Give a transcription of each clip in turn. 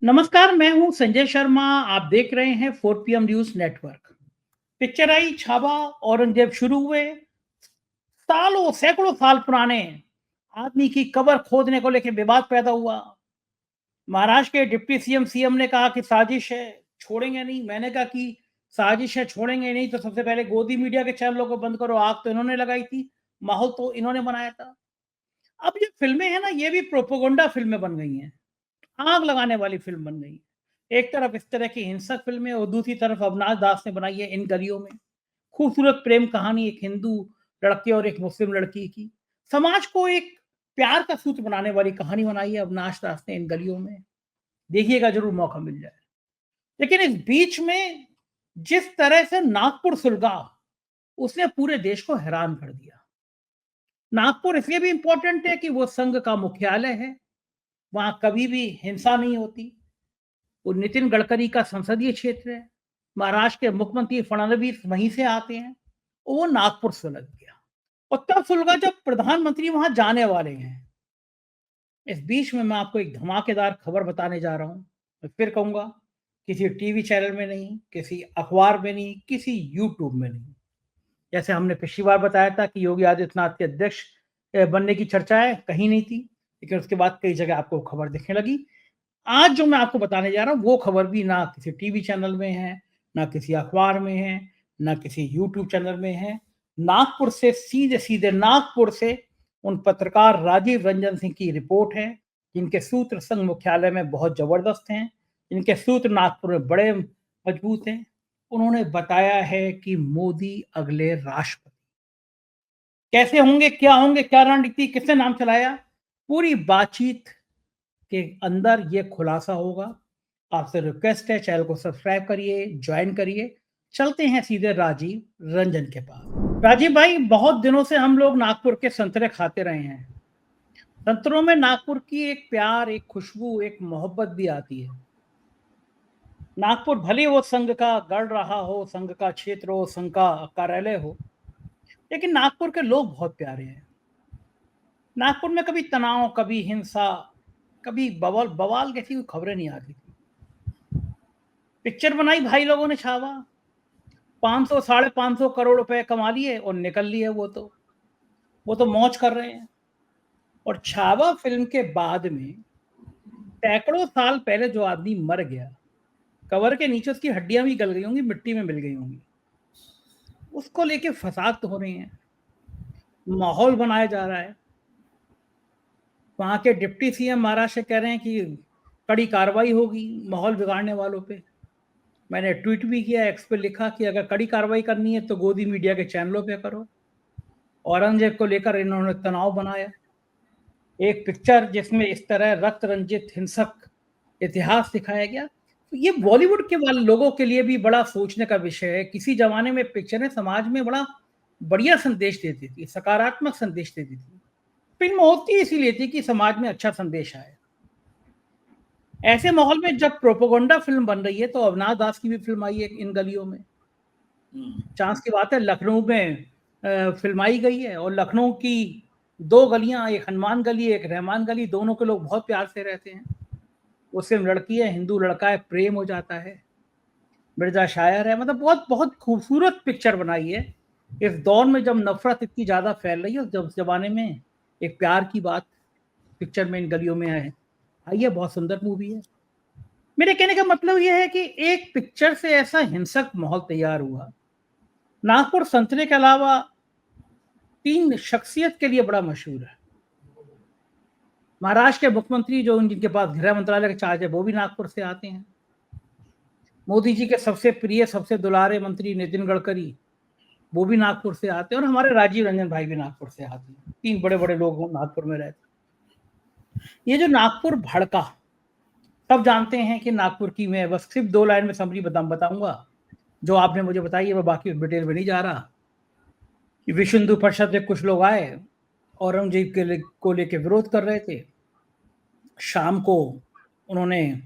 नमस्कार, मैं हूं संजय शर्मा। आप देख रहे हैं 4 PM न्यूज नेटवर्क। पिक्चर आई छावा, औरंगजेब शुरू हुए। सालों सैकड़ों साल पुराने आदमी की कब्र खोदने को लेकर विवाद पैदा हुआ। महाराष्ट्र के डिप्टी सीएम ने कहा कि साजिश है, छोड़ेंगे नहीं। मैंने कहा कि साजिश है, छोड़ेंगे नहीं तो सबसे पहले गोदी मीडिया के चैनलों को बंद करो। आग तो इन्होंने लगाई थी, माहौल तो इन्होंने बनाया था। अब ये फिल्में हैं ना, ये भी प्रोपोगंडा फिल्में बन गई हैं, आग लगाने वाली फिल्म बन गई। एक तरफ इस तरह की हिंसक फिल्में और दूसरी तरफ अविनाश दास ने बनाई है इन गलियों में खूबसूरत प्रेम कहानी, एक हिंदू लड़के और एक मुस्लिम लड़की की। समाज को एक प्यार का सूत्र बनाने वाली कहानी बनाई है अविनाश दास ने इन गलियों में। देखिएगा, जरूर मौका मिल जाए। लेकिन इस बीच में जिस तरह से नागपुर सुलगा, उसने पूरे देश को हैरान कर दिया। नागपुर इसलिए भी इंपॉर्टेंट है कि वो संघ का मुख्यालय है, वहां कभी भी हिंसा नहीं होती। वो नितिन गडकरी का संसदीय क्षेत्र है। महाराष्ट्र के मुख्यमंत्री फडणवीस वहीं से आते हैं। वो नागपुर सुलग गया और तब सुलगा जब प्रधानमंत्री वहां जाने वाले हैं। इस बीच में मैं आपको एक धमाकेदार खबर बताने जा रहा हूं। मैं फिर कहूंगा, किसी टीवी चैनल में नहीं, किसी अखबार में नहीं, किसी यूट्यूब में नहीं। जैसे हमने पिछली बार बताया था कि योगी आदित्यनाथ के अध्यक्ष बनने की चर्चाएं कहीं नहीं थी, लेकिन उसके बाद कई जगह आपको खबर दिखने लगी। आज जो मैं आपको बताने जा रहा हूँ वो खबर भी ना किसी टीवी चैनल में है, ना किसी अखबार में है, ना किसी यूट्यूब चैनल में है। नागपुर से सीधे सीधे नागपुर से उन पत्रकार राजीव रंजन सिंह की रिपोर्ट है, जिनके सूत्र संघ मुख्यालय में बहुत जबरदस्त हैं, जिनके सूत्र नागपुर में बड़े मजबूत हैं। उन्होंने बताया है कि मोदी अगले राष्ट्रपति कैसे होंगे, क्या होंगे, क्या रणनीति, किसने नाम चलाया, पूरी बातचीत के अंदर ये खुलासा होगा। आपसे रिक्वेस्ट है, चैनल को सब्सक्राइब करिए, ज्वाइन करिए। चलते हैं सीधे राजीव रंजन के पास। राजीव भाई, बहुत दिनों से हम लोग नागपुर के संतरे खाते रहे हैं। संतरों में नागपुर की एक प्यार, एक खुशबू, एक मोहब्बत भी आती है। नागपुर भले वो संघ का गढ़ रहा हो, संघ का क्षेत्र हो, संघ का कार्यालय हो, लेकिन नागपुर के लोग बहुत प्यारे हैं। नागपुर में कभी तनाव, कभी हिंसा, कभी बवाल बवाल जैसी कोई खबरें नहीं आती। पिक्चर बनाई भाई लोगों ने छावा, 500 550 करोड़ रुपए कमा लिए और निकल लिए। वो तो मौज कर रहे हैं। और छावा फिल्म के बाद में सैकड़ों साल पहले जो आदमी मर गया, कवर के नीचे उसकी हड्डियां भी गल गई होंगी, मिट्टी में मिल गई होंगी, उसको लेके फसाद तो हो रहे हैं, माहौल बनाया जा रहा है। वहां के डिप्टी सीएम महाराष्ट्र कह रहे हैं कि कड़ी कार्रवाई होगी माहौल बिगाड़ने वालों पे। मैंने ट्वीट भी किया, एक्स पे लिखा कि अगर कड़ी कार्रवाई करनी है तो गोदी मीडिया के चैनलों पे करो। औरंगजेब को लेकर इन्होंने तनाव बनाया। एक पिक्चर जिसमें इस तरह रक्त रंजित हिंसक इतिहास दिखाया गया, तो ये बॉलीवुड के वाले लोगों के लिए भी बड़ा सोचने का विषय है। किसी जमाने में पिक्चरें समाज में बड़ा बढ़िया संदेश देती थी, सकारात्मक संदेश देती थी। फिल्म होती इसीलिए थी कि समाज में अच्छा संदेश आए। ऐसे माहौल में जब प्रोपोगंडा फिल्म बन रही है, तो अविनाश दास की भी फिल्म आई है इन गलियों में। चांस की बात है, लखनऊ में फिल्माई गई है, और लखनऊ की दो गलियां, एक हनुमान गली, एक रहमान गली, दोनों के लोग बहुत प्यार से रहते हैं। मुस्लिम लड़की है, हिंदू लड़का है, प्रेम हो जाता है। मिर्जा शायर है, मतलब बहुत बहुत खूबसूरत पिक्चर बनाई है। इस दौर में जब नफरत इतनी ज्यादा फैल रही है, जब जमाने में एक प्यार की बात पिक्चर में इन गलियों में है, आइए, बहुत सुंदर मूवी है। मेरे कहने का मतलब यह है कि एक पिक्चर से ऐसा हिंसक माहौल तैयार हुआ। नागपुर संतरे के अलावा 3 शख्सियत के लिए बड़ा मशहूर है। महाराष्ट्र के मुख्यमंत्री, जो जिनके पास गृह मंत्रालय का चार्ज है, वो भी नागपुर से आते हैं। मोदी जी के सबसे प्रिय, सबसे दुलारे मंत्री नितिन गडकरी, वो भी नागपुर से आते हैं, और हमारे राजीव रंजन भाई भी नागपुर से आते हैं। 3 बड़े बड़े लोग नागपुर में रहते हैं। ये जो नागपुर भड़का, सब जानते हैं कि नागपुर की, मैं बस सिर्फ 2 लाइन में समरी बताऊंगा। जो आपने मुझे बताई है, मैं बाकी डिटेल में नहीं जा रहा। कि विश्व हिंदू परिषद से कुछ लोग आए, औरंगजेब को लेके विरोध कर रहे थे। शाम को उन्होंने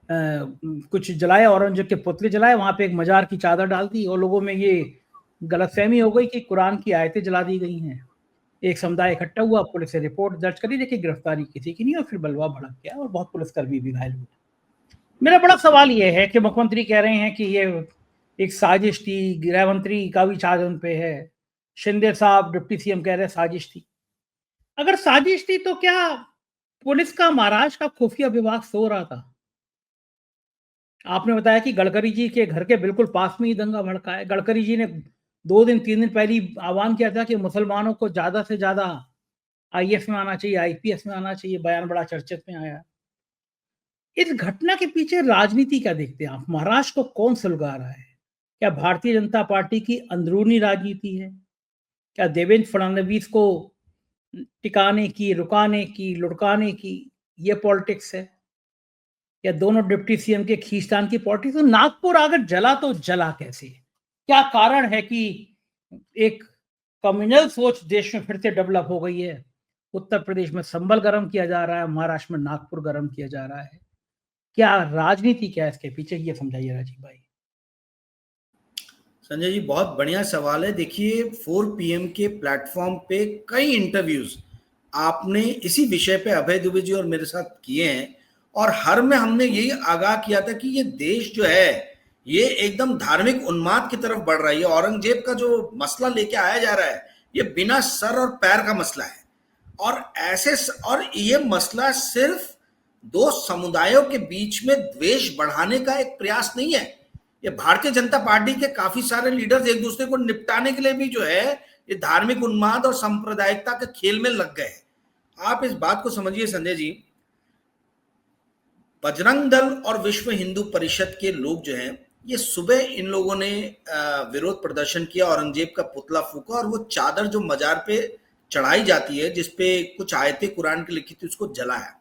कुछ जलाया, औरंगजेब के पुतले जलाए, वहां पे एक मजार की चादर डाल दी, और लोगों में ये गलतफहमी हो गई कि कुरान की आयतें जला दी गई हैं। एक समुदाय इकट्ठा हुआ, पुलिस ने रिपोर्ट दर्ज करी, लेकिन गिरफ्तारी किसी की नहीं, और फिर बलवा भड़क गया और बहुत पुलिसकर्मी भी घायल हुए। मेरा बड़ा सवाल ये है कि मुख्यमंत्री कह रहे हैं कि ये एक साजिश थी, गृह मंत्री का भी चार्ज उन पे है, शिंदे साहब डिप्टी सीएम कह रहे हैं साजिश थी। अगर साजिश थी तो क्या पुलिस का महाराष्ट्र का खुफिया विभाग सो रहा था? आपने बताया कि गडकरी जी के घर के बिल्कुल पास में ही दंगा भड़का है। गडकरी जी ने 2 दिन 3 दिन पहले ही आह्वान किया था कि मुसलमानों को ज़्यादा से ज़्यादा आईएएस में आना चाहिए, आईपीएस में आना चाहिए, बयान बड़ा चर्चित में आया। इस घटना के पीछे राजनीति क्या देखते हैं आप? महाराष्ट्र को कौन सुलगा रहा है? क्या भारतीय जनता पार्टी की अंदरूनी राजनीति है? क्या देवेंद्र फडणवीस को टिकाने की, रुकाने की, लुढ़काने की ये पॉलिटिक्स है? या दोनों डिप्टी सीएम के खींचतान की पॉलिटिक्स? तो नागपुर अगर जला तो जला कैसे? क्या कारण है कि एक कम्युनल सोच देश में फिर से डेवलप हो गई है? उत्तर प्रदेश में संभल गरम किया जा रहा है, महाराष्ट्र में नागपुर गरम किया जा रहा है। क्या राजनीति क्या है इसके पीछे, ये समझाइए राजीव भाई। संजय जी, बहुत बढ़िया सवाल है। देखिए, 4 PM के प्लेटफॉर्म पे कई इंटरव्यूज आपने इसी विषय पे अभय दुबे जी और मेरे साथ किए हैं, और हर में हमने यही आगाह किया था कि ये देश जो है ये एकदम धार्मिक उन्माद की तरफ बढ़ रहा है। ये औरंगजेब का जो मसला लेके आया जा रहा है, ये बिना सर और पैर का मसला है। और और ये मसला सिर्फ दो समुदायों के बीच में द्वेष बढ़ाने का एक प्रयास नहीं है। ये भारतीय जनता पार्टी के काफी सारे लीडर्स एक दूसरे को निपटाने के लिए भी जो है ये धार्मिक उन्माद और सांप्रदायिकता के खेल में लग गए। आप इस बात को समझिए संजय जी, बजरंग दल और विश्व हिंदू परिषद के लोग जो हैं, ये सुबह इन लोगों ने विरोध प्रदर्शन किया, औरंगजेब का पुतला फूका और वो चादर जो मजार पे चढ़ाई जाती है जिसपे कुछ आयतें कुरान की लिखी थी उसको जलाया।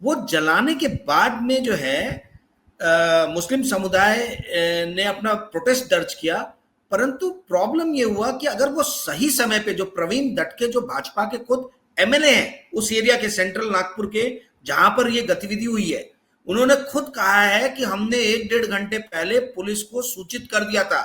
वो जलाने के बाद में जो है मुस्लिम समुदाय ने अपना प्रोटेस्ट दर्ज किया। परंतु प्रॉब्लम ये हुआ कि अगर वो सही समय पे, जो प्रवीण दटके जो भाजपा के खुद एमएलए हैं उस एरिया के, सेंट्रल नागपुर के जहां पर ये गतिविधि हुई है, उन्होंने खुद कहा है कि हमने 1-1.5 घंटे पहले पुलिस को सूचित कर दिया था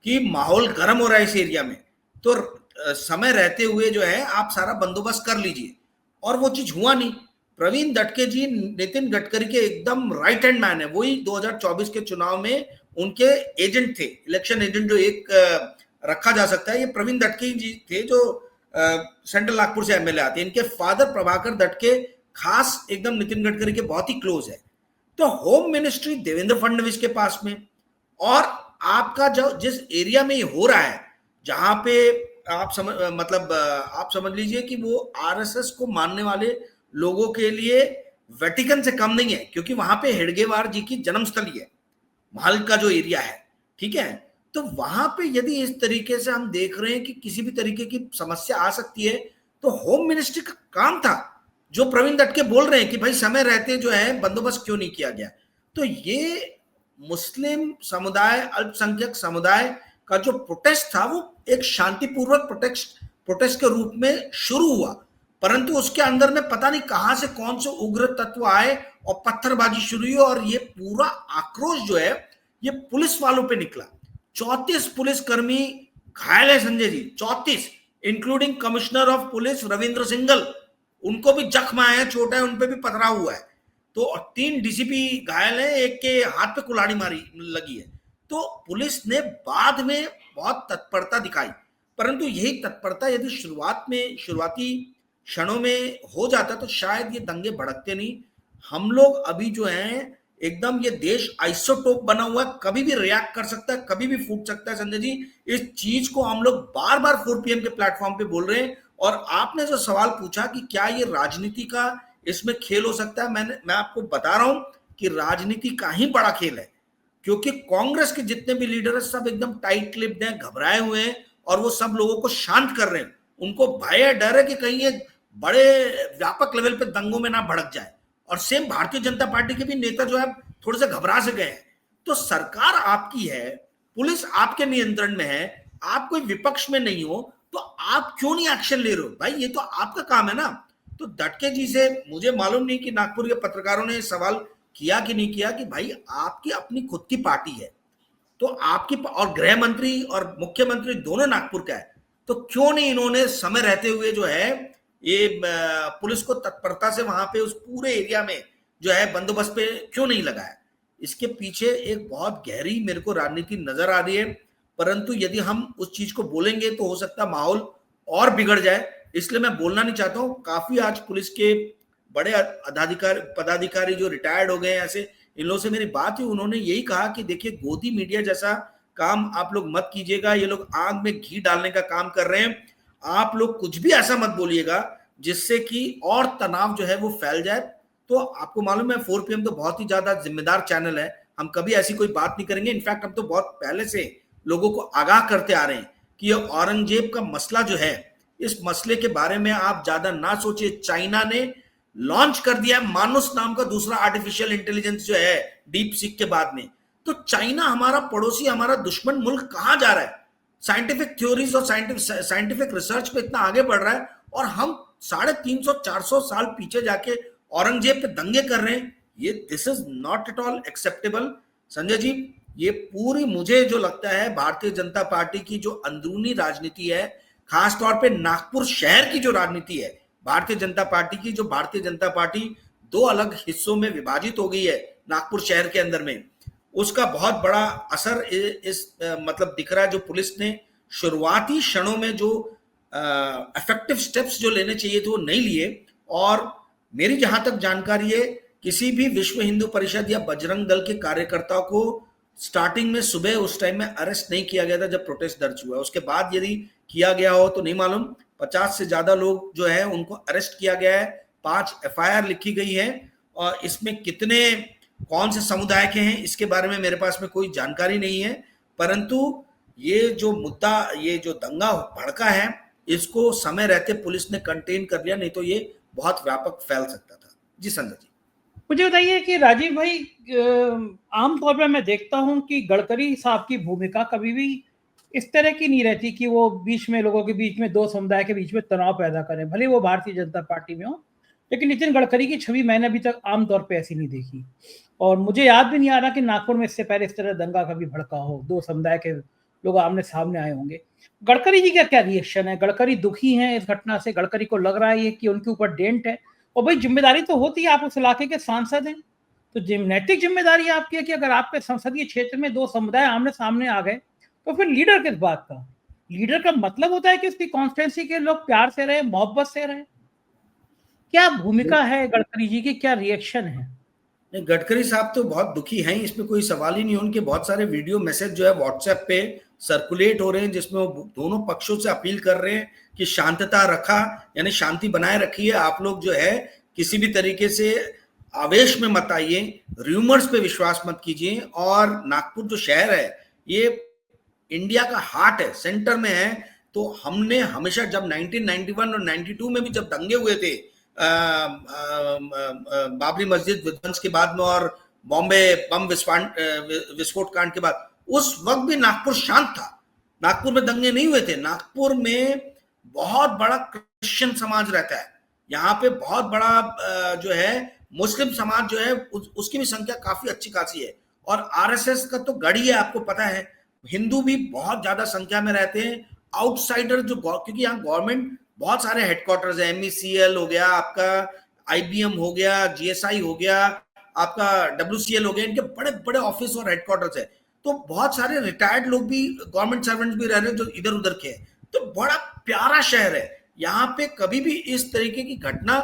कि माहौल गर्म हो रहा है इस एरिया में, तो समय रहते हुए जो है आप सारा बंदोबस्त कर लीजिए। और वो चीज हुआ नहीं। प्रवीण दटके जी नितिन गडकरी के एकदम राइट हैंड मैन है। वही 2024 के चुनाव में उनके एजेंट थे, इलेक्शन एजेंट जो एक रखा जा सकता है, ये प्रवीण दटके जी थे जो सेंट्रल नागपुर से एमएलए आते हैं। इनके फादर प्रभाकर दटके खास एकदम नितिन गडकरी के बहुत ही क्लोज है। तो होम मिनिस्ट्री देवेंद्र फडणवीस के पास में, और आपका जो जिस एरिया में ये हो रहा है, जहां पे आप समझ लीजिए कि वो आरएसएस को मानने वाले लोगों के लिए वेटिकन से कम नहीं है, क्योंकि वहां पे हेडगेवार जी की जन्मस्थली है, महल का जो एरिया है, ठीक है। तो वहां पे यदि इस तरीके से हम देख रहे हैं कि किसी भी तरीके की समस्या आ सकती है, तो होम मिनिस्ट्री का काम था, जो प्रवीण दटके बोल रहे हैं कि भाई समय रहते जो है बंदोबस्त क्यों नहीं किया गया। तो ये मुस्लिम समुदाय, अल्पसंख्यक समुदाय का जो प्रोटेस्ट था वो एक शांतिपूर्वक प्रोटेस्ट के रूप में शुरू हुआ, परंतु उसके अंदर में पता नहीं कहां से कौन से उग्र तत्व आए और पत्थरबाजी शुरू हुई, और ये पूरा आक्रोश जो है ये पुलिस वालों पे निकला। 34 पुलिसकर्मी घायल है Sanjay ji, 34, including commissioner of police Ravindra single, उनको भी जख्म आए हैं, चोट है, उनपे भी पथरा हुआ है। तो 3 डीसीपी घायल है, एक के हाथ पे कुल्हाड़ी मारी लगी है। तो पुलिस ने बाद में बहुत तत्परता दिखाई, परंतु यही तत्परता यदि शुरुआती क्षणों में हो जाता तो शायद ये दंगे भड़कते नहीं। हम लोग अभी जो हैं एकदम, ये देश आइसोटोप बना हुआ है, कभी भी रिएक्ट कर सकता है, कभी भी फूट सकता है संजय जी। इस चीज को हम लोग बार बार 4 PM के प्लेटफॉर्म पे बोल रहे हैं। और आपने जो सवाल पूछा कि क्या ये राजनीति का इसमें खेल हो सकता है, मैं आपको बता रहा हूं कि राजनीति का ही बड़ा खेल है, क्योंकि कांग्रेस के जितने भी लीडर है सब एकदम टाइट लिप्ड हैं, घबराए हुए हैं, और वो सब लोगों को शांत कर रहे हैं। उनको भय है, डर है कि कहीं ये बड़े व्यापक लेवल पे दंगों में ना भड़क जाए। और सेम भारतीय जनता पार्टी के भी नेता जो है थोड़े से घबरा से गए हैं। तो सरकार आपकी है, पुलिस आपके नियंत्रण में है, आप कोई विपक्ष में नहीं हो, तो आप क्यों नहीं एक्शन ले रहे हो भाई? ये तो आपका काम है ना। तो दटके जी से मुझे मालूम नहीं कि नागपुर के पत्रकारों ने सवाल किया कि नहीं किया कि भाई आपकी अपनी खुद की पार्टी है, तो आपकी, और गृह मंत्री और मुख्यमंत्री दोनों नागपुर का है, तो क्यों नहीं इन्होंने समय रहते हुए जो है ये पुलिस को तत्परता से वहां पे उस पूरे एरिया में जो है बंदोबस्त पे क्यों नहीं लगाया? इसके पीछे एक बहुत गहरी मेरे को राजनीति नजर आ रही है, परंतु यदि हम उस चीज को बोलेंगे तो हो सकता है माहौल और बिगड़ जाए, इसलिए मैं बोलना नहीं चाहता हूँ। काफी आज पुलिस के बड़े पदाधिकारी जो रिटायर्ड हो गए हैं, ऐसे इन लोगों से मेरी बात हुई, उन्होंने यही कहा कि देखिए गोदी मीडिया जैसा काम आप लोग मत कीजिएगा, ये लोग आग में घी डालने का काम कर रहे हैं, आप लोग कुछ भी ऐसा मत बोलिएगा जिससे कि और तनाव जो है वो फैल जाए। तो आपको मालूम है 4 PM तो बहुत ही ज्यादा जिम्मेदार चैनल है, हम कभी ऐसी कोई बात नहीं करेंगे। इनफैक्ट हम तो बहुत पहले से लोगों को आगाह करते आ रहे हैं कि ये औरंगजेब का मसला जो है, इस मसले के बारे में आप ज्यादा ना सोचिए। चाइना ने लॉन्च कर दिया मानुस नाम का दूसरा आर्टिफिशियल इंटेलिजेंस जो है डीप सीक के बाद में। तो चाइना हमारा पड़ोसी, हमारा दुश्मन मुल्क कहां जा रहा है, साइंटिफिक थ्योरीज और साइंटिफिक रिसर्च पे इतना आगे बढ़ रहा है, और हम 350-400 साल पीछे जाके औरंगजेब पे दंगे कर रहे हैं। ये this is not at all acceptable Sanjay ji. ये पूरी मुझे जो लगता है भारतीय जनता पार्टी की जो अंदरूनी राजनीति है, खासतौर पे नागपुर शहर की जो राजनीति है भारतीय जनता पार्टी की, जो भारतीय जनता पार्टी 2 अलग हिस्सों में विभाजित हो गई है नागपुर शहर के अंदर में, उसका बहुत बड़ा असर इस मतलब दिख रहा है। जो पुलिस ने शुरुआती क्षणों में जो इफेक्टिव स्टेप्स जो लेने चाहिए थे वो नहीं लिए, और मेरी जहां तक जानकारी है किसी भी विश्व हिंदू परिषद या बजरंग दल के कार्यकर्ताओं को स्टार्टिंग में सुबह उस टाइम में अरेस्ट नहीं किया गया था जब प्रोटेस्ट दर्ज हुआ। उसके बाद यदि किया गया हो तो नहीं मालूम, 50 से ज्यादा लोग जो है उनको अरेस्ट किया गया है, 5 FIR लिखी गई है, और इसमें कितने कौन से समुदाय के हैं इसके बारे में मेरे पास में कोई जानकारी नहीं है। परंतु ये जो मुद्दा, ये जो दंगा भड़का है, इसको समय रहते पुलिस ने कंटेन कर लिया, नहीं तो ये बहुत व्यापक फैल सकता था। जी संजय जी, मुझे बताइए कि राजीव भाई, आमतौर पर मैं देखता हूं कि गडकरी साहब की भूमिका कभी भी इस तरह की नहीं रहती कि वो बीच में लोगों के बीच में, 2 समुदाय के बीच में तनाव पैदा करें, भले वो भारतीय जनता पार्टी में हो। लेकिन नितिन गडकरी की छवि मैंने अभी तक आमतौर पे ऐसी नहीं देखी, और मुझे याद भी नहीं आ रहा कि नागपुर में इससे पहले इस तरह दंगा कभी भड़का हो, 2 समुदाय के लोग आमने सामने आए होंगे। गडकरी जी का क्या रिएक्शन है? गडकरी दुखी हैं इस घटना से? गडकरी को लग रहा है ये कि उनके ऊपर डेंट है? और भाई जिम्मेदारी तो होती है, आप उस इलाके के सांसद हैं, तो नैतिक जिम्मेदारी आपकी है कि अगर आपके संसदीय क्षेत्र में 2 समुदाय आमने सामने आ गए तो फिर लीडर किस बात का? लीडर का मतलब होता है कि उसकी कॉन्स्टिट्यूंसी के लोग प्यार से रहे, मोहब्बत से रहे। क्या भूमिका है गडकरी जी की, क्या रिएक्शन है? नहीं, गडकरी साहब तो बहुत दुखी हैं, इसमें कोई सवाल ही नहीं। उनके बहुत सारे वीडियो मैसेज जो है व्हाट्सएप पे सर्कुलेट हो रहे हैं, जिसमें वो दोनों पक्षों से अपील कर रहे हैं कि शांतता रखा, यानी शांति बनाए रखिए, आप लोग जो है किसी भी तरीके से आवेश में मत आइए, र्यूमर्स पे विश्वास मत कीजिए। और नागपुर जो शहर है ये इंडिया का हार्ट है, सेंटर में है। तो हमने हमेशा जब 1991 और 92 में भी जब दंगे हुए थे बाबरी मस्जिद विध्वंस के बाद में और बॉम्बे बम विस्फोट कांड के बाद, उस वक्त भी नागपुर शांत था, नागपुर में दंगे नहीं हुए थे। नागपुर में बहुत बड़ा क्रिश्चियन समाज रहता है, यहाँ पे बहुत बड़ा जो है मुस्लिम समाज जो है उसकी भी संख्या काफी अच्छी खासी है, और RSS का तो गढ़ी है, आपको पता है। हिंदू भी बहुत ज्यादा संख्या में रहते हैं, आउटसाइडर जो, क्योंकि यहाँ गवर्नमेंट बहुत सारे हेडक्वार्टर्स है, MECL हो गया आपका, IBM हो गया, GSI हो गया आपका, WCL हो गया, इनके बड़े बड़े ऑफिस और हेडक्वार्टर्स है। तो बहुत सारे रिटायर्ड लोग भी, गवर्नमेंट सर्वेंट्स भी रह रहे हैं जो इधर उधर के हैं। तो बड़ा प्यारा शहर है, यहाँ पे कभी भी इस तरीके की घटना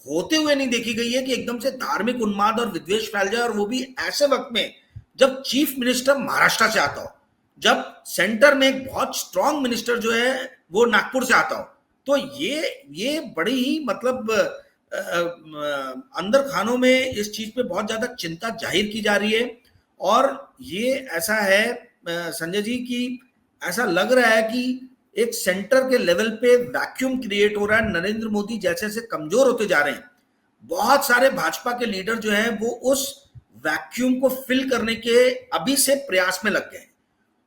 होते हुए नहीं देखी गई है कि एकदम से धार्मिक उन्माद और विद्वेष फैल जाए, और वो भी ऐसे वक्त में जब चीफ मिनिस्टर महाराष्ट्र से आता हो, जब सेंटर में एक बहुत स्ट्रांग मिनिस्टर जो है वो नागपुर से आता हो। तो ये बड़ी ही मतलब अंदर खानों में इस चीज पे बहुत ज्यादा चिंता जाहिर की जा रही है। और ये ऐसा है संजय जी कि ऐसा लग रहा है कि एक सेंटर के लेवल पे वैक्यूम क्रिएट हो रहा है। नरेंद्र मोदी जैसे जैसे कमजोर होते जा रहे हैं, बहुत सारे भाजपा के लीडर जो हैं वो उस वैक्यूम को फिल करने के अभी से प्रयास में लग गए हैं।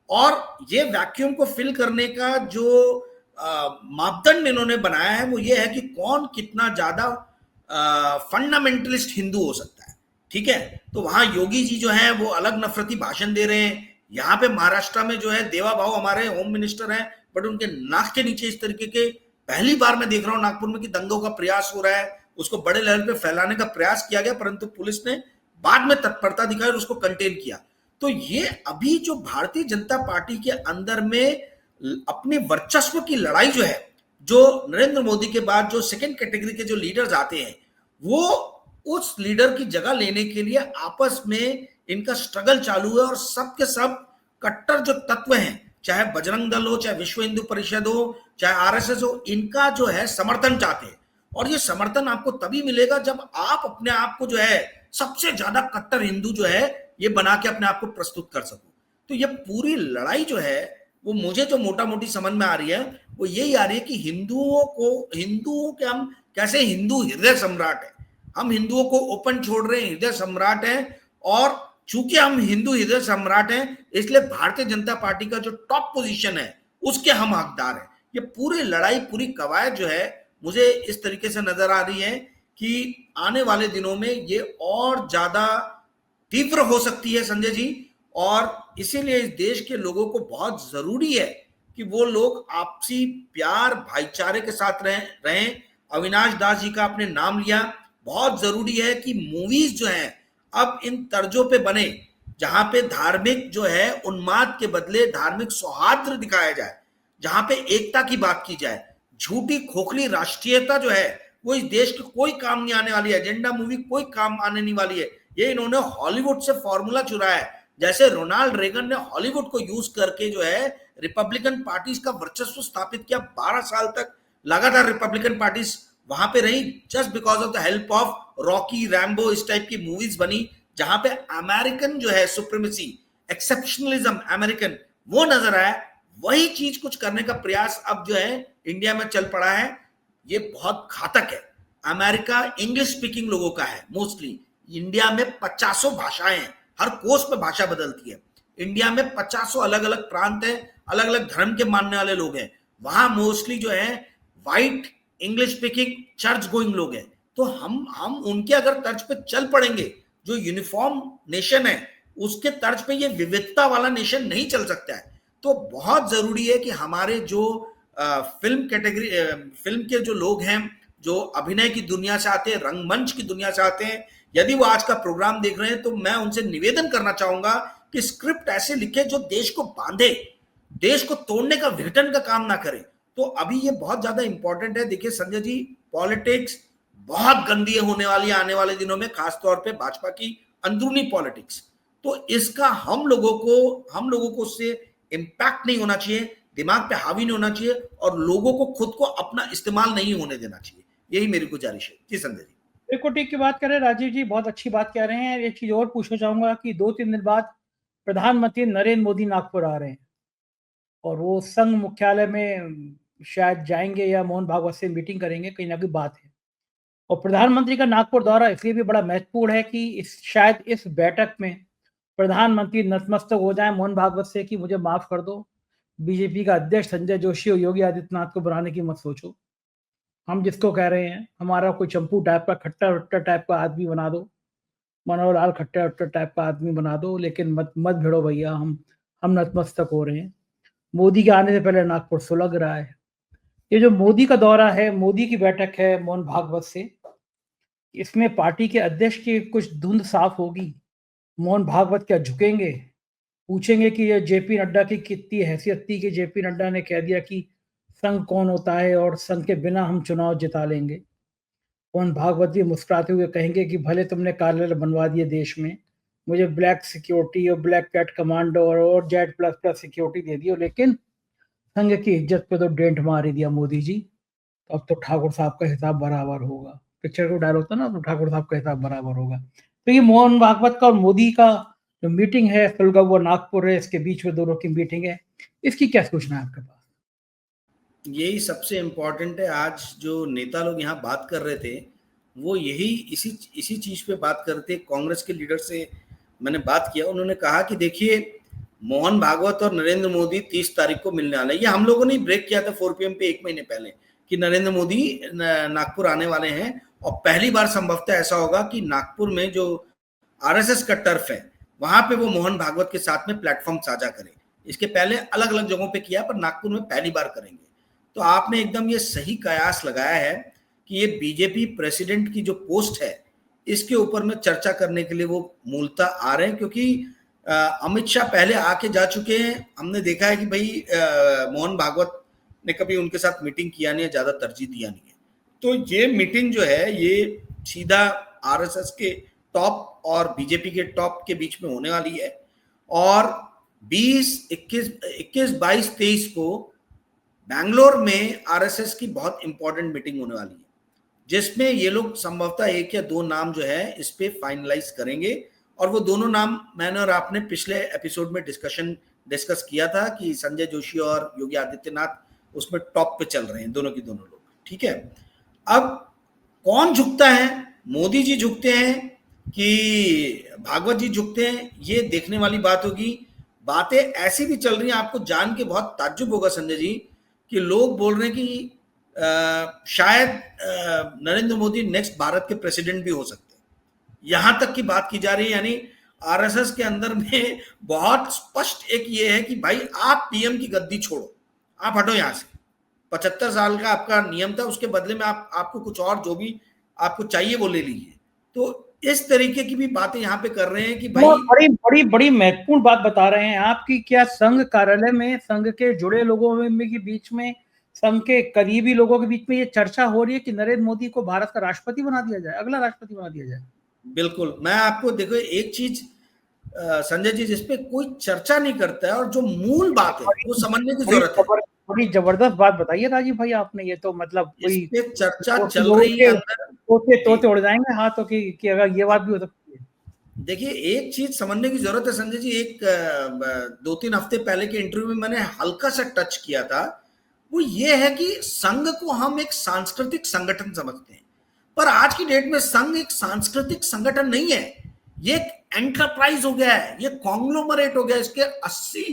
और ये वैक्यूम को फिल करने का जो मापदंड इन्होंने बनाया है वो ये है कि कौन कितना ज्यादा फंडामेंटलिस्ट हिंदू हो सकता है। ठीक है, तो वहां योगी जी जो हैं वो अलग नफरती भाषण दे रहे हैं, यहाँ पे महाराष्ट्र में जो है देवा भाऊ हमारे होम मिनिस्टर हैं, बट उनके नाक के नीचे इस तरीके के पहली बार मैं देख रहा हूँ नागपुर में कि दंगों का प्रयास हो रहा है, उसको बड़े लेवल पे फैलाने का प्रयास किया गया, परंतु पुलिस ने बाद में तत्परता दिखाई और उसको कंटेन किया। तो ये अभी जो भारतीय जनता पार्टी के अंदर में अपने वर्चस्व की लड़ाई जो है, जो नरेंद्र मोदी के बाद जो सेकंड कैटेगरी के जो लीडर्स आते हैं, वो उस लीडर की जगह लेने के लिए आपस में इनका स्ट्रगल चालू है। और सब के सब कट्टर जो तत्व हैं, चाहे बजरंग दल हो, चाहे विश्व हिंदू परिषद हो, चाहे आरएसएस हो, इनका जो है समर्थन चाहते हैं। और ये समर्थन आपको तभी मिलेगा जब आप अपने आप को जो है सबसे ज्यादा कट्टर हिंदू जो है ये बना के अपने आप को प्रस्तुत कर सको। तो ये पूरी लड़ाई जो है वो मुझे जो मोटा मोटी समझ में आ रही है वो यही आ रही है कि हिंदुओं के हम कैसे हिंदू हृदय सम्राट है, हम हिंदुओं को ओपन छोड़ रहे हैं, हृदय सम्राट है। और चूंकि हम हिंदू हृदय सम्राट हैं, इसलिए भारतीय जनता पार्टी का जो टॉप पोजीशन है उसके हम हकदार हैं। ये पूरी लड़ाई, पूरी कवायद जो है मुझे इस तरीके से नजर आ रही है कि आने वाले दिनों में ये और ज्यादा तीव्र हो सकती है संजय जी। और इसीलिए इस देश के लोगों को बहुत जरूरी है कि वो लोग आपसी प्यार भाईचारे के साथ रहें। अविनाश दास जी का आपने नाम लिया, बहुत जरूरी है कि मूवीज जो हैं अब इन तर्जों पे बने जहां पे धार्मिक जो है उन्माद के बदले धार्मिक सौहार्द दिखाया जाए, जहां पे एकता की बात की जाए। झूठी खोखली राष्ट्रीयता जो है वो इस देश के कोई काम नहीं आने वाली है, एजेंडा मूवी कोई काम आने नहीं वाली है। ये इन्होंने हॉलीवुड से फॉर्मूला चुराया है, जैसे रोनाल्ड रेगन ने हॉलीवुड को यूज करके जो है रिपब्लिकन पार्टीज का वर्चस्व स्थापित किया। 12 साल तक लगातार रिपब्लिकन पार्टीज वहां पे रही, just because of the help of Rocky, Rambo, इस टाइप की मूवीज बनी जहां पे अमेरिकन जो है सुप्रीमेसी, एक्सेप्शनलिज्म अमेरिकन वो नजर आया। वही चीज कुछ करने का प्रयास अब जो है इंडिया में चल पड़ा है। ये बहुत घातक है। अमेरिका इंग्लिश स्पीकिंग लोगों का है मोस्टली। इंडिया में 50 भाषाएं हैं, हर कोस पे भाषा बदलती है। इंडिया में 50 अलग अलग प्रांत है, अलग अलग धर्म के मानने वाले लोग हैं। वहां मोस्टली जो है white English speaking church going लोग हैं। तो हम उनके अगर तर्ज पे चल पड़ेंगे, जो यूनिफॉर्म नेशन है उसके तर्ज पे ये विविधता वाला नेशन नहीं चल सकता है। तो बहुत जरूरी है कि हमारे जो फिल्म के जो लोग हैं, जो अभिनय की दुनिया से आते हैं, रंगमंच की दुनिया से आते हैं, यदि वो आज का प्रोग्राम देख रहे हैं तो मैं उनसे निवेदन करना चाहूंगा कि स्क्रिप्ट ऐसे लिखे जो देश को बांधे, देश को तोड़ने का विघटन का काम ना करे। तो अभी ये बहुत ज्यादा इंपॉर्टेंट है। देखिए संजय जी, पॉलिटिक्स बहुत गंदी होने वाली है आने वाले दिनों में, खासतौर पे भाजपा की अंदरूनी पॉलिटिक्स। तो इसका हम लोगों को उससे इम्पैक्ट नहीं होना चाहिए, दिमाग पे हावी नहीं होना चाहिए और लोगों को खुद को अपना इस्तेमाल नहीं होने देना चाहिए। यही मेरी गुजारिश है। जी संजय जी। इक्विटी की बात करें, राजीव जी बहुत अच्छी बात कह रहे हैं। एक चीज और पूछना चाहूंगा कि 2-3 दिन बाद प्रधानमंत्री नरेंद्र मोदी नागपुर आ रहे हैं और वो संघ मुख्यालय में शायद जाएंगे या मोहन भागवत से मीटिंग करेंगे, कहीं ना कहीं बात है। और प्रधानमंत्री का नागपुर दौरा इसलिए भी बड़ा महत्वपूर्ण है कि शायद इस बैठक में प्रधानमंत्री नतमस्तक हो जाए मोहन भागवत से कि मुझे माफ कर दो, बीजेपी का अध्यक्ष संजय जोशी और योगी आदित्यनाथ को बनाने की मत सोचो। हम जिसको कह रहे हैं हमारा कोई चंपू टाइप का, खट्टा वट्टा टाइप का आदमी बना दो, मनोहर लाल खट्टा वट्टा टाइप का आदमी बना दो, लेकिन मत भिड़ो भैया, हम नतमस्तक हो रहे हैं। मोदी के आने से पहले नागपुर सुलग रहा है। ये जो मोदी का दौरा है, मोदी की बैठक है मोहन भागवत से, इसमें पार्टी के अध्यक्ष की कुछ धुंध साफ होगी। मोहन भागवत क्या झुकेंगे? पूछेंगे कि ये जेपी नड्डा की कितनी हैसियत थी कि जेपी नड्डा ने कह दिया कि संघ कौन होता है और संघ के बिना हम चुनाव जिता लेंगे। मोहन भागवत जी मुस्कुराते हुए कहेंगे कि भले तुमने कार्यालय बनवा दिए देश में, मुझे ब्लैक सिक्योरिटी और ब्लैक कैट कमांडो और जेड प्लस प्लस सिक्योरिटी दे दी, लेकिन संघ की इज्जत पे तो डेंट मार ही दिया मोदी जी। तो अब तो ठाकुर साहब का हिसाब बराबर होगा। पिक्चर को डायलॉग था ना, तो ठाकुर साहब का हिसाब बराबर होगा। तो ये मोहन भागवत का और मोदी का जो मीटिंग है, सुलगावा नागपुर है, इसके बीच में दोनों की मीटिंग है, इसकी क्या सूचना है आपके पास? यही सबसे इम्पोर्टेंट है। आज जो नेता लोग यहाँ बात कर रहे थे वो यही इसी चीज पे बात कर रहे थे। कांग्रेस के लीडर से मैंने बात किया, उन्होंने कहा कि देखिए मोहन भागवत और नरेंद्र मोदी 30 तारीख को मिलने वाले। ये हम लोगों ने ब्रेक किया था 4 PM पे 1 महीने पहले कि नरेंद्र मोदी नागपुर आने वाले हैं। और पहली बार संभवतः ऐसा होगा कि नागपुर में जो आरएसएस का टर्फ है वहां पे वो मोहन भागवत के साथ में प्लेटफॉर्म साझा करें। इसके पहले अलग अलग जगहों पे किया, पर नागपुर में पहली बार करेंगे। तो आपने एकदम ये सही कयास लगाया है कि ये बीजेपी प्रेसिडेंट की जो पोस्ट है इसके ऊपर में चर्चा करने के लिए वो मूलतः आ रहे हैं, क्योंकि अमित शाह पहले आके जा चुके हैं। हमने देखा है कि भाई मोहन भागवत ने कभी उनके साथ मीटिंग किया नहीं है, ज्यादा तरजीह दिया नहीं है। तो ये मीटिंग जो है ये सीधा आरएसएस के टॉप और बीजेपी के टॉप के बीच में होने वाली है, और 20, 21, 22, 23 को बैंगलोर में आरएसएस की बहुत इंपॉर्टेंट मीटिंग होने वाली है, जिसमें ये लोग संभवतः 1 या 2 नाम जो है इस पे फाइनलाइज करेंगे। और वो दोनों नाम मैंने और आपने पिछले एपिसोड में डिस्कस किया था कि संजय जोशी और योगी आदित्यनाथ उसमें टॉप पे चल रहे हैं, दोनों के दोनों लोग। ठीक है, अब कौन झुकता है, मोदी जी झुकते हैं कि भागवत जी झुकते हैं, ये देखने वाली बात होगी। बातें ऐसी भी चल रही हैं, आपको जान के बहुत ताज्जुब होगा संजय जी, कि लोग बोल रहे हैं कि शायद नरेंद्र मोदी नेक्स्ट भारत के प्रेसिडेंट भी हो सकते हैं, यहां तक की बात की जा रही है। यानी आरएसएस के अंदर में बहुत स्पष्ट एक ये है कि भाई आप पीएम की गद्दी छोड़ो, आप हटो यहां से। 75 साल का आपका नियम था, उसके बदले में आपको कुछ और जो भी आपको चाहिए वो ले लीजिए। तो इस तरीके की भी बातें यहाँ पे कर रहे हैं कि भाई बड़ी बड़ी बड़ी महत्वपूर्ण बात बता रहे हैं आप कि क्या संघ कार्यालय में संघ के जुड़े लोगों में के बीच में, संघ के करीबी लोगों के बीच में ये चर्चा हो रही है कि नरेंद्र मोदी को भारत का राष्ट्रपति बना दिया जाए, अगला राष्ट्रपति बना दिया जाए। बिल्कुल, मैं आपको देखो एक चीज संजय जी, जिसपे कोई चर्चा नहीं करता है और जो मूल बात है वो समझने की जरूरत है। बड़ी जबरदस्त बात बताइए राजीव भाई आपने, ये तो मतलब इस कोई पे चर्चा चल रही है अंदर, तोते उड़ जाएंगे हाथों की अगर ये बात भी हो सकती है। देखिए एक चीज समझने की जरूरत है संजय जी, एक 2-3 हफ्ते पहले के इंटरव्यू में मैंने हल्का सा टच किया था, वो ये है कि संघ को हम एक सांस्कृतिक संगठन समझते हैं, पर आज की डेट में संघ एक सांस्कृतिक संगठन नहीं है, ये एक एंटरप्राइज हो गया है, ये कॉन्ग्लोमरेट हो गया, इसके 80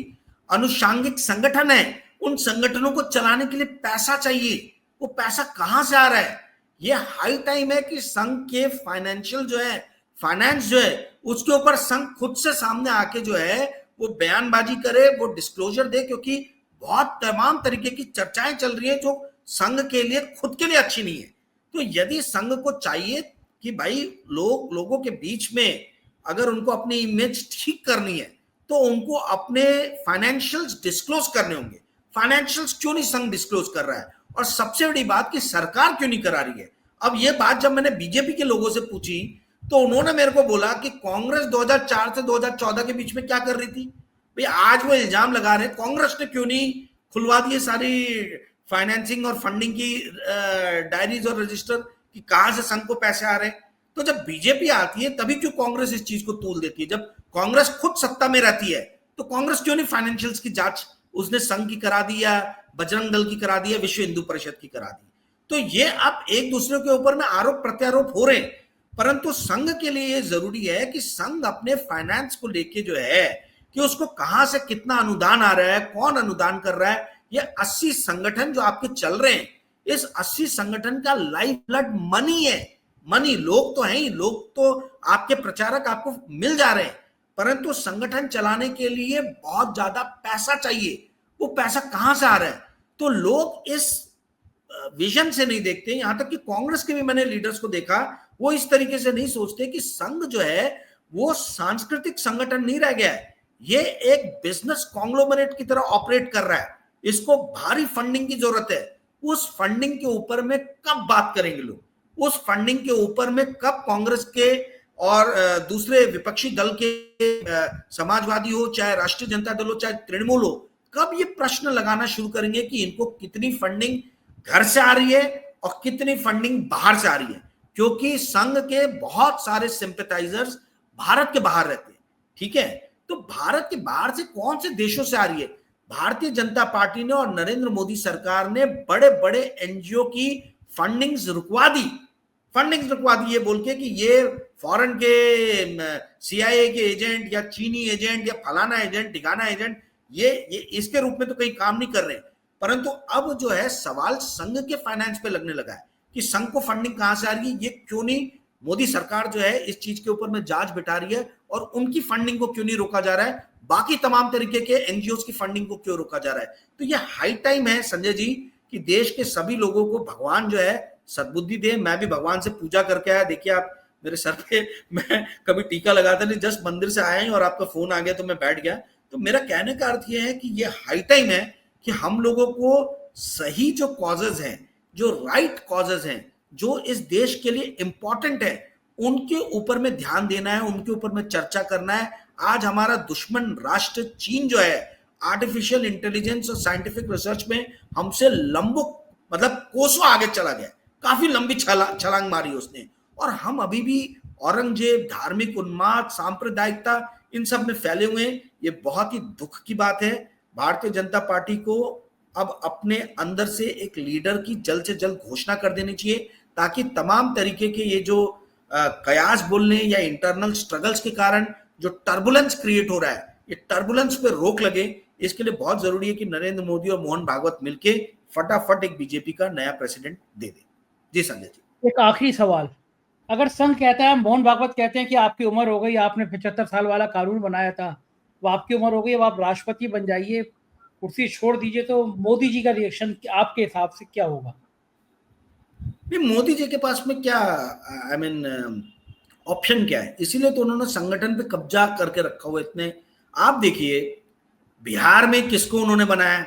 अनुषांगिक संगठन है। उन संगठनों को चलाने के लिए पैसा चाहिए, वो पैसा कहां से आ रहा है? ये हाई टाइम है कि संघ के फाइनेंशियल जो है, फाइनेंस जो है, उसके ऊपर संघ खुद से सामने आके जो है वो बयानबाजी करे, वो डिस्क्लोजर दे, क्योंकि बहुत तमाम तरीके की चर्चाएं चल रही है जो संघ के लिए खुद के लिए अच्छी नहीं है। तो यदि संघ को चाहिए कि भाई लोगों के बीच में अगर उनको अपनी इमेज ठीक करनी है तो उनको अपने फाइनेंशियल्स डिस्क्लोज करने होंगे। फाइनेंशियल्स क्यों नहीं संघ डिस्क्लोज कर रहा है, और सबसे बड़ी बात कि सरकार क्यों नहीं करा रही है। अब ये बात जब मैंने बीजेपी के लोगों से पूछी तो उन्होंने मेरे को बोला कि कांग्रेस 2004 से 2014 के बीच में क्या कर रही थी भाई, आज वो इल्जाम लगा रहे कांग्रेस ने क्यों नहीं खुलवा दिए सारी फाइनेंसिंग और फंडिंग की डायरीज और रजिस्टर कि कहां से संघ को पैसे आ रहे हैं। तो जब बीजेपी आती है तभी क्यों कांग्रेस इस चीज को तूल देती है? जब कांग्रेस खुद सत्ता में रहती है तो कांग्रेस क्यों नहीं फाइनेंशियल्स की जांच उसने संघ की करा दी, या बजरंग दल की करा दी, या विश्व हिंदू परिषद की करा दी? तो ये अब एक दूसरे के ऊपर में आरोप प्रत्यारोप हो रहे हैं, परंतु संघ के लिए ये जरूरी है कि संघ अपने फाइनेंस को लेके जो है कि उसको कहां से कितना अनुदान आ रहा है, कौन अनुदान कर रहा है। ये 80 संगठन जो आपके चल रहे हैं, इस 80 संगठन का लाइफ ब्लड मनी है। मनी, लोग तो हैं ही, लोग तो आपके प्रचारक आपको मिल जा रहे हैं, परंतु संगठन चलाने के लिए बहुत ज्यादा पैसा चाहिए। वो पैसा कहां से आ रहा है? तो लोग इस विजन से नहीं देखते। यहां तक कि कांग्रेस के भी मैंने लीडर्स को देखा, वो इस तरीके से नहीं सोचते कि संघ जो है वो सांस्कृतिक संगठन नहीं रह गया है, ये एक बिजनेस कॉन्ग्लोमरेट की तरह ऑपरेट कर रहा है। इसको भारी फंडिंग की जरूरत है। उस फंडिंग के ऊपर में कब बात करेंगे लोग? उस फंडिंग के ऊपर में कब कांग्रेस के और दूसरे विपक्षी दल के, समाजवादी हो, चाहे राष्ट्रीय जनता दल हो, चाहे तृणमूल हो, कब ये प्रश्न लगाना शुरू करेंगे कि इनको कितनी फंडिंग घर से आ रही है और कितनी फंडिंग बाहर से आ रही है? क्योंकि संघ के बहुत सारे सिंपैथाइजर्स भारत के बाहर रहते हैं। ठीक है, तो भारत के बाहर से कौन से देशों से आ रही है? भारतीय जनता पार्टी ने और नरेंद्र मोदी सरकार ने बड़े बड़े एनजीओ की फंडिंग्स रुकवा दी। ये बोल के कि ये फॉरेन के सीआईए के एजेंट या चीनी एजेंट या फलाना एजेंट, ठिकाना एजेंट, ये इसके रूप में तो कहीं काम नहीं कर रहे। परंतु अब जो है सवाल संघ के फाइनेंस पे लगने लगा है कि संघ को फंडिंग कहां से आ रही है, ये क्यों नहीं मोदी सरकार जो है इस चीज के ऊपर में जांच बिठा रही है, और उनकी फंडिंग को क्यों नहीं रोका जा रहा है, बाकी तमाम तरीके के एनजीओ की फंडिंग को क्यों रोका जा रहा है। तो ये हाई टाइम है संजय जी कि देश के सभी लोगों को भगवान जो है सद्बुद्धि दे। मैं भी भगवान से पूजा करके आया। देखिए आप मेरे सर पे मैं कभी टीका लगाता नहीं, जस्ट मंदिर से आया ही और आपका फोन आ गया तो मैं बैठ गया। तो मेरा कहने का अर्थ ये है कि ये हाई टाइम है कि हम लोगों को सही जो कॉजेज हैं, जो राइट कॉजेज हैं, जो इस देश के लिए इंपॉर्टेंट है, उनके ऊपर में ध्यान देना है, उनके ऊपर में चर्चा करना है। आज हमारा दुश्मन राष्ट्र चीन जो है, आर्टिफिशियल इंटेलिजेंस और साइंटिफिक रिसर्च में हमसे लंबो मतलब कोसों आगे चला गया, काफी लंबी छलांग मारी उसने, और हम अभी भी औरंगजेब, धार्मिक उन्माद, सांप्रदायिकता, इन सब में फैले हुए हैं। ये बहुत ही दुख की बात है। भारतीय जनता पार्टी को अब अपने अंदर से एक लीडर की जल्द से जल्द घोषणा कर देनी चाहिए, ताकि तमाम तरीके के ये जो कयास बोलने या इंटरनल स्ट्रगल्स के कारण जो टर्बुलेंस क्रिएट हो रहा है, ये टर्बुलेंस पे रोक लगे। इसके लिए बहुत जरूरी है कि नरेंद्र मोदी और मोहन भागवत मिलके फटाफट एक बीजेपी का नया प्रेसिडेंट दे दे। जी संजय जी, एक आखिरी सवाल, अगर संघ कहता है, मोहन भागवत कहते हैं कि आपकी उम्र हो गई, आपने 75 साल वाला कानून बनाया था, वो आपकी उम्र हो गई, अब आप राष्ट्रपति बन जाइए, कुर्सी छोड़ दीजिए, तो मोदी जी का रिएक्शन आपके हिसाब से क्या होगा? नहीं, मोदी जी के पास में क्या आई मीन ऑप्शन क्या है? इसीलिए तो उन्होंने संगठन पे कब्जा करके रखा हुआ इतने। आप देखिए बिहार में किसको उन्होंने बनाया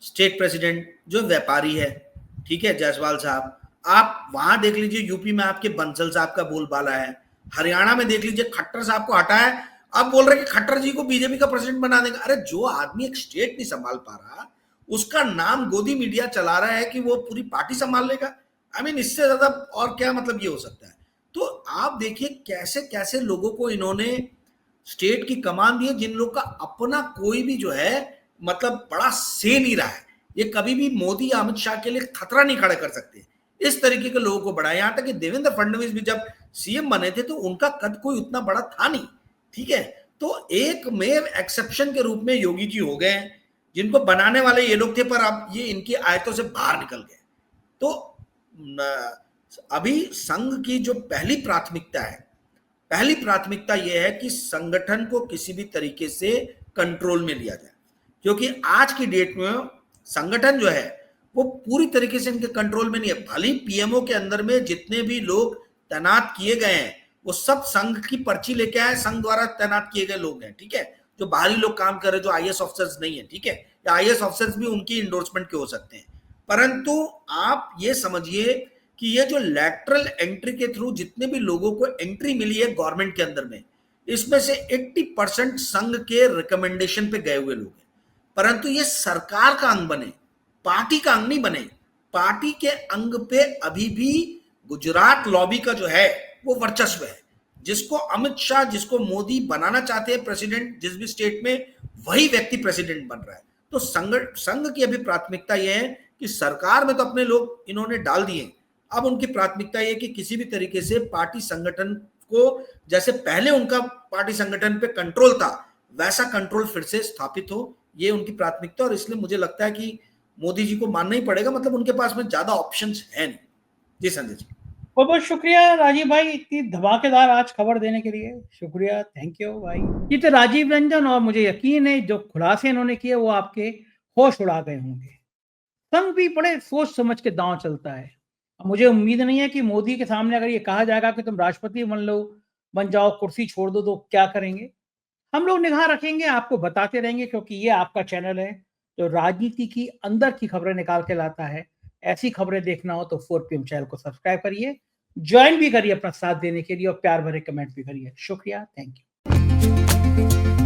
स्टेट प्रेसिडेंट, जो व्यापारी है, ठीक है, जायसवाल साहब। आप वहां देख लीजिए यूपी में आपके बंसल साहब का बोलबाला है, हरियाणा में देख लीजिए खट्टर साहब को हटाया, अब बोल रहे कि खट्टर जी को बीजेपी का प्रेसिडेंट बना देगा। अरे जो आदमी एक स्टेट नहीं संभाल पा रहा, उसका नाम गोदी मीडिया चला रहा है कि वो पूरी पार्टी संभाल लेगा। आई मीन इससे ज्यादा और क्या मतलब ये हो सकता है? तो आप देखिए कैसे कैसे लोगों को इन्होंने स्टेट की कमान दी है, जिन लोग का अपना कोई भी जो है मतलब बड़ा से नहीं रहा है। ये कभी भी मोदी या अमित शाह के लिए खतरा नहीं खड़ा कर सकते, इस तरीके के लोगों को बढ़ाया। यहां तक कि देवेंद्र फडणवीस भी जब सीएम बने थे तो उनका कद कोई उतना बड़ा था नहीं, ठीक है। तो एक मेव एक्सेप्शन के रूप में योगी जी हो गए, जिनको बनाने वाले ये लोग थे, पर अब ये इनकी आयतों से बाहर निकल गए। तो अभी संघ की जो पहली प्राथमिकता है, पहली प्राथमिकता यह है कि संगठन को किसी भी तरीके से कंट्रोल में लिया जाए, क्योंकि आज की डेट में संगठन जो है वो पूरी तरीके से इनके कंट्रोल में नहीं है। भले पीएमओ के अंदर में जितने भी लोग तैनात किए गए हैं वो सब संघ की पर्ची लेके आए, संघ द्वारा तैनात किए गए लोग हैं, ठीक है। जो बाहरी लोग काम कर रहे हैं, जो आईएएस ऑफिसर्स नहीं है, ठीक है, या आईएएस ऑफिसर्स भी उनकी इंडोर्समेंट के हो सकते हैं। परंतु आप ये समझिए कि ये जो लैटरल एंट्री के थ्रू जितने भी लोगों को एंट्री मिली है गवर्नमेंट के अंदर में, इसमें से 80% संघ के रिकमेंडेशन पे गए हुए लोग हैं। परंतु ये सरकार का अंग बने, पार्टी का अंग नहीं बने। पार्टी के अंग पे अभी भी गुजरात लॉबी का जो है वो वर्चस्व है। जिसको अमित शाह, जिसको मोदी बनाना चाहते हैं प्रेसिडेंट जिस भी स्टेट में, वही व्यक्ति प्रेसिडेंट बन रहा है। तो संघ की अभी प्राथमिकता यह है कि सरकार में तो अपने लोग इन्होंने डाल दिए, अब उनकी प्राथमिकता यह कि किसी भी तरीके से पार्टी संगठन को, जैसे पहले उनका पार्टी संगठन पे कंट्रोल था, वैसा कंट्रोल फिर से स्थापित हो, ये उनकी प्राथमिकता। और इसलिए मुझे लगता है कि मोदी जी को मानना ही पड़ेगा, मतलब उनके पास में ज्यादा ऑप्शंस है नहीं। जी संजय जी, बहुत बहुत शुक्रिया राजीव भाई, इतनी धमाकेदार आज खबर देने के लिए शुक्रिया, थैंक यू भाई। ये तो राजीव रंजन, और मुझे यकीन है जो खुलासे इन्होंने किए वो आपके होश उड़ा गए होंगे। संघ भी बड़े सोच समझ के दांव चलता है। मुझे उम्मीद नहीं है कि मोदी के सामने अगर ये कहा जाएगा कि तुम राष्ट्रपति बन जाओ, कुर्सी छोड़ दो, तो क्या करेंगे। हम लोग निगाह रखेंगे, आपको बताते रहेंगे, क्योंकि ये आपका चैनल है जो राजनीति की अंदर की खबरें निकाल के लाता है। ऐसी खबरें देखना हो तो 4PM चैनल को सब्सक्राइब करिए, ज्वाइन भी करिए अपना साथ देने के लिए, और प्यार भरे कमेंट भी करिए। शुक्रिया, थैंक यू।